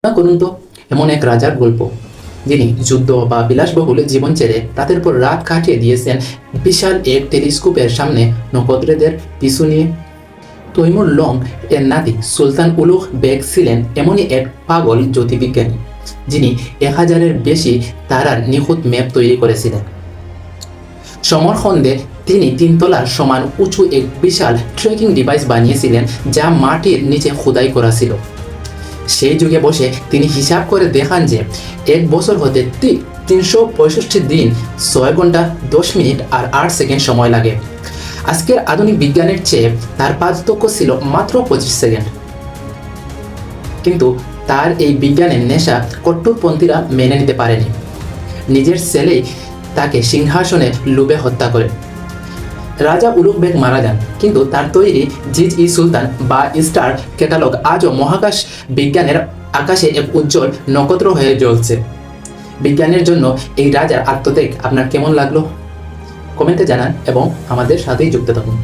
না করুন তো এমন এক রাজার গল্প যিনি যুদ্ধ বা বিলাসবহুল জীবন ছেড়ে রাতের পর রাত কাটিয়ে দিয়েছেন বিশাল এক টেলিস্কোপের সামনে নক্ষত্রদের পিছু নিয়ে। তৈমুর লং এর নাতি সুলতান উলুগ বেগ ছিলেন এমনই এক পাগল জ্যোতির্বিজ্ঞানী যিনি 1000-এর বেশি তারার নিখুঁত ম্যাপ তৈরি করেছিলেন। সমরখন্দে তিনি 3 তলার সমান উঁচু এক বিশাল ট্রেকিং ডিভাইস বানিয়েছিলেন যা মাটির নিচে খোদাই করা ছিল। সেই যুগে বসে তিনি হিসাব করে দেখান যে এক বছর হতে 365 দিন 6 ঘন্টা 10 মিনিট আর 8 সেকেন্ড সময় লাগে। আজকের আধুনিক বিজ্ঞানের চেয়ে তার পার্থক্য ছিল মাত্র 25 সেকেন্ড। কিন্তু তার এই বিজ্ঞানের নেশা কট্টরপন্থীরা মেনে নিতে পারেনি। নিজের ছেলেই তাকে সিংহাসনে লুবে হত্যা করে। রাজা উলুগ বেগ মারা যান, কিন্তু তার তৈরি জিজ-ই-সুলতান বা স্টার ক্যাটালগ আজও মহাকাশ বিজ্ঞানের আকাশে এক উজ্জ্বল নক্ষত্র হয়ে জ্বলছে। বিজ্ঞানের জন্য এই রাজার আত্মত্যাগ আপনার কেমন লাগলো? কমেন্টে জানান এবং আমাদের সাথেই যুক্ত থাকুন।